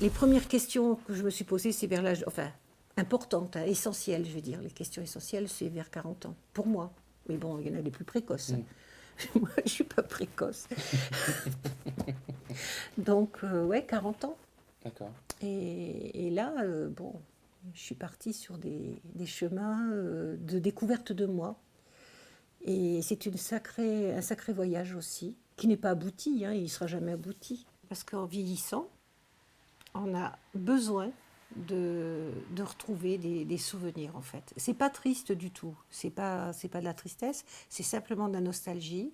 les premières questions que je me suis posées, c'est vers l'âge, enfin, importantes, hein, essentielles, je veux dire. Les questions essentielles, c'est vers 40 ans, pour moi. Mais bon, il y en a des plus précoces. Moi, je ne suis pas précoce. Donc, ouais, 40 ans. D'accord. Et là, bon, je suis partie sur des chemins de découverte de moi. Et c'est un sacré voyage aussi, qui n'est pas abouti, hein, il ne sera jamais abouti. Parce qu'en vieillissant, on a besoin de retrouver des souvenirs, en fait. C'est pas triste du tout, c'est pas de la tristesse, c'est simplement de la nostalgie.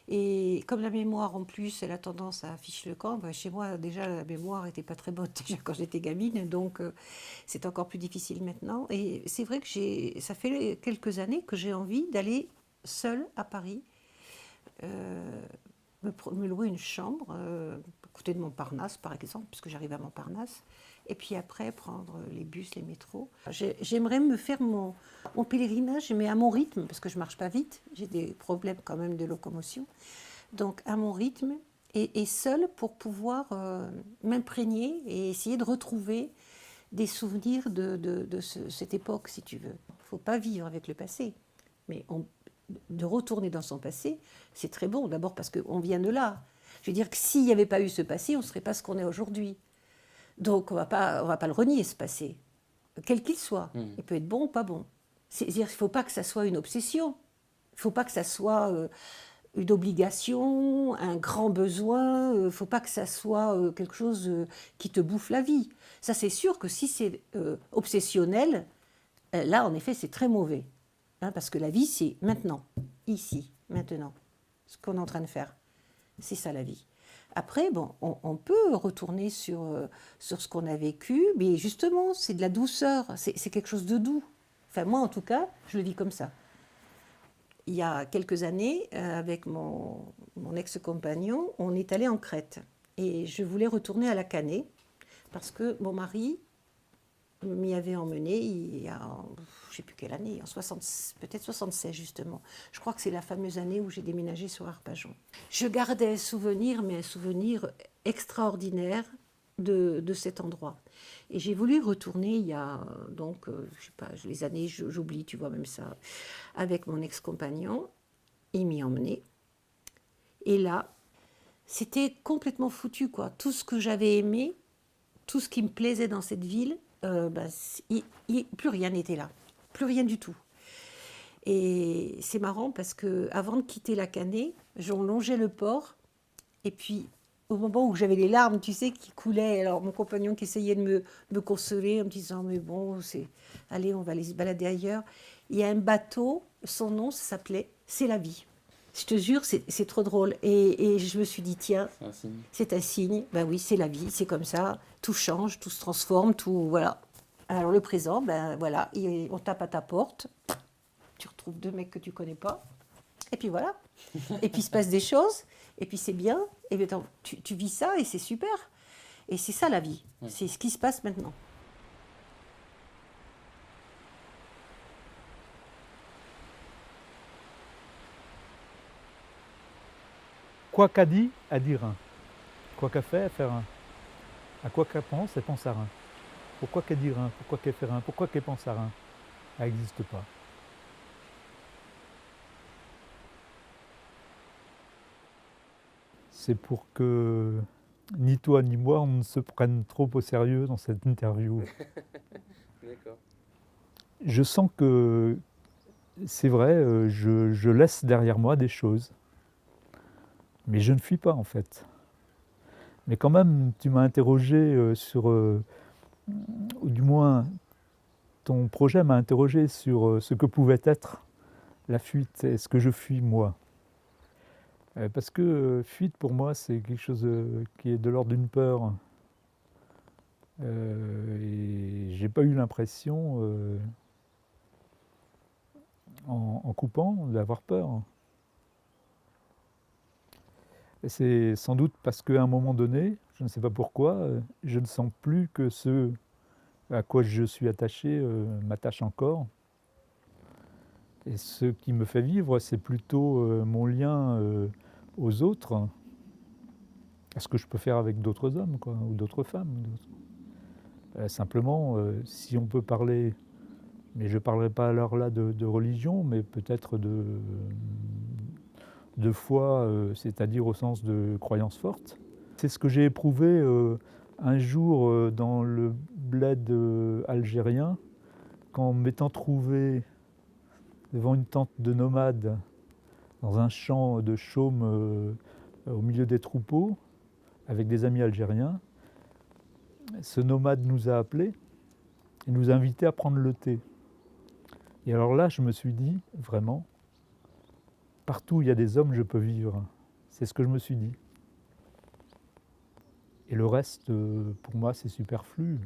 Et comme la mémoire, en plus, elle a tendance à afficher le camp, ben, chez moi, déjà, la mémoire n'était pas très bonne déjà quand j'étais gamine, donc c'est encore plus difficile maintenant. Et c'est vrai que ça fait quelques années que j'ai envie d'aller seule à Paris, me louer une chambre, à côté de Montparnasse, par exemple, puisque j'arrive à Montparnasse, et puis après prendre les bus, les métros. J'aimerais me faire mon pèlerinage, mais à mon rythme, parce que je ne marche pas vite, j'ai des problèmes quand même de locomotion. Donc à mon rythme, et seule pour pouvoir m'imprégner et essayer de retrouver des souvenirs de cette époque, si tu veux. Il ne faut pas vivre avec le passé, mais de retourner dans son passé, c'est très bon. D'abord parce qu'on vient de là. Je veux dire que s'il n'y avait pas eu ce passé, on ne serait pas ce qu'on est aujourd'hui. Donc on va pas le renier, ce passé, quel qu'il soit. Il peut être bon ou pas bon. C'est-à-dire qu'il ne faut pas que ça soit une obsession. Il ne faut pas que ça soit une obligation, un grand besoin. Il ne faut pas que ça soit quelque chose qui te bouffe la vie. Ça, c'est sûr que si c'est obsessionnel, là, en effet, c'est très mauvais. Hein, parce que la vie, c'est maintenant, ici, maintenant. Ce qu'on est en train de faire. C'est ça la vie. Après, bon, on peut retourner sur ce qu'on a vécu, mais justement, c'est de la douceur, c'est quelque chose de doux. Enfin, moi, en tout cas, je le vis comme ça. Il y a quelques années, avec mon ex-compagnon, on est allé en Crète. Et je voulais retourner à la Canée, parce que mon mari m'y avait emmené il y a, je ne sais plus quelle année, en 60, peut-être 76 justement. Je crois que c'est la fameuse année où j'ai déménagé sur Arpajon. Je gardais un souvenir, mais un souvenir extraordinaire de cet endroit. Et j'ai voulu retourner il y a, donc, je sais pas, les années, j'oublie, tu vois, même ça, avec mon ex-compagnon. Il m'y emmenait. Et là, c'était complètement foutu, quoi. Tout ce que j'avais aimé, tout ce qui me plaisait dans cette ville, ben, plus rien n'était là. Plus rien du tout. Et c'est marrant parce que avant de quitter la Canée, j'en longeais le port. Et puis, au moment où j'avais les larmes, tu sais, qui coulaient, alors mon compagnon qui essayait de me consoler en me disant, mais bon, allez, on va aller se balader ailleurs. Il y a un bateau, son nom, ça s'appelait C'est la vie. Je te jure, c'est trop drôle. Et je me suis dit, tiens, C'est un signe. c'est un signe. Ben oui, c'est la vie, c'est comme ça. Tout change, tout se transforme, tout, voilà. Alors le présent, ben voilà, on tape à ta porte. Tu retrouves deux mecs que tu connais pas. Et puis voilà. Et puis il se passe des choses. Et puis c'est bien. Et puis, tu vis ça et c'est super. Et c'est ça la vie. C'est ce qui se passe maintenant. Quoi qu'a dit, a dit rien. Quoi qu'a fait, a fait rien. À quoi qu'elle pense, elle pense à rien. Pourquoi qu'elle dit rien? Pourquoi qu'elle fait rien? Pourquoi qu'elle pense à rien? Elle n'existe pas. C'est pour que ni toi ni moi, on ne se prenne trop au sérieux dans cette interview. D'accord. Je sens que c'est vrai, je laisse derrière moi des choses. Mais je ne fuis pas en fait. Mais quand même, tu m'as interrogé sur, ou du moins ton projet m'a interrogé sur ce que pouvait être la fuite et ce que je fuis moi. Parce que fuite pour moi c'est quelque chose qui est de l'ordre d'une peur. Et j'ai pas eu l'impression, en coupant, d'avoir peur. Et c'est sans doute parce qu'à un moment donné, je ne sais pas pourquoi, je ne sens plus que ce à quoi je suis attaché m'attache encore. Et ce qui me fait vivre, c'est plutôt mon lien aux autres à ce que je peux faire avec d'autres hommes, quoi, ou d'autres femmes. Simplement, si on peut parler, mais je ne parlerai pas alors là de religion, mais peut-être de foi, c'est-à-dire au sens de croyance forte. C'est ce que j'ai éprouvé un jour dans le bled algérien, quand m'étant trouvé devant une tente de nomades dans un champ de chaume au milieu des troupeaux, avec des amis algériens. Ce nomade nous a appelés et nous a invités à prendre le thé. Et alors là, je me suis dit, vraiment, partout où il y a des hommes, je peux vivre. C'est ce que je me suis dit. Et le reste, pour moi, c'est superflu.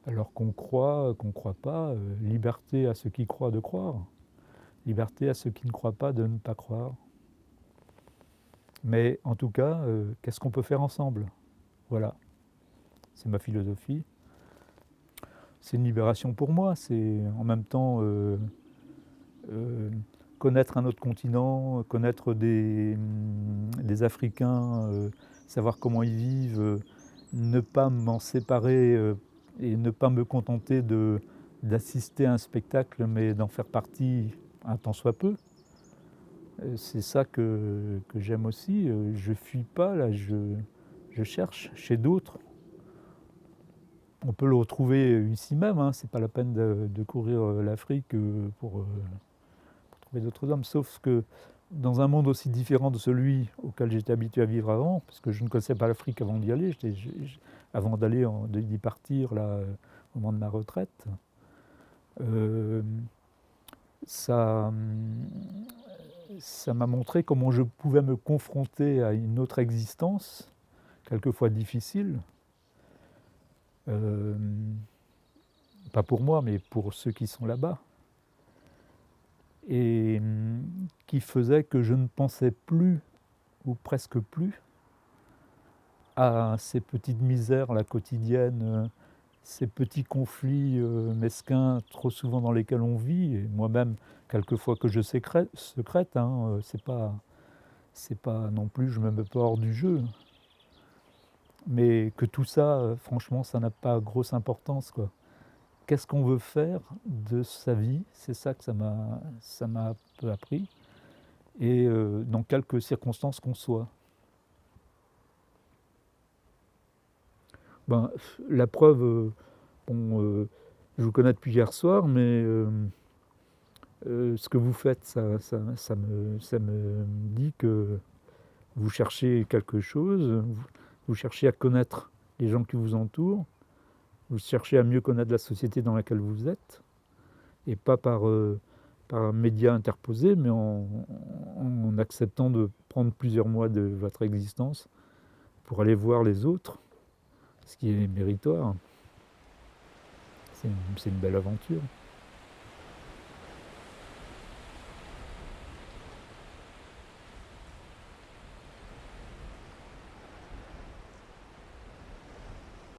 Alors qu'on croit pas, liberté à ceux qui croient de croire, liberté à ceux qui ne croient pas de ne pas croire. Mais en tout cas, qu'est-ce qu'on peut faire ensemble? Voilà, c'est ma philosophie. C'est une libération pour moi, c'est en même temps connaître un autre continent, connaître des Africains, savoir comment ils vivent, ne pas m'en séparer et ne pas me contenter d'assister à un spectacle, mais d'en faire partie un tant soit peu. C'est ça que j'aime aussi. Je ne fuis pas, là, je cherche chez d'autres. On peut le retrouver ici même, hein. C'est pas la peine de courir l'Afrique pour trouver d'autres hommes, sauf que dans un monde aussi différent de celui auquel j'étais habitué à vivre avant, parce que je ne connaissais pas l'Afrique avant d'y aller, avant d'y partir là, au moment de ma retraite, ça m'a montré comment je pouvais me confronter à une autre existence, quelquefois difficile, pas pour moi, mais pour ceux qui sont là-bas, et qui faisait que je ne pensais plus, ou presque plus, à ces petites misères la quotidienne, ces petits conflits mesquins trop souvent dans lesquels on vit, et moi-même, quelquefois que je secrète, hein, c'est pas non plus, je me mets pas hors du jeu, mais que tout ça, franchement, ça n'a pas grosse importance, quoi. Qu'est-ce qu'on veut faire de sa vie? C'est ça que ça m'a un peu appris, et dans quelques circonstances qu'on soit. Ben, la preuve, bon, je vous connais depuis hier soir, mais ce que vous faites, ça me dit que vous cherchez quelque chose, vous cherchez à connaître les gens qui vous entourent, vous cherchez à mieux connaître la société dans laquelle vous êtes, et pas par un média interposé, mais en acceptant de prendre plusieurs mois de votre existence pour aller voir les autres, ce qui est méritoire. C'est une belle aventure.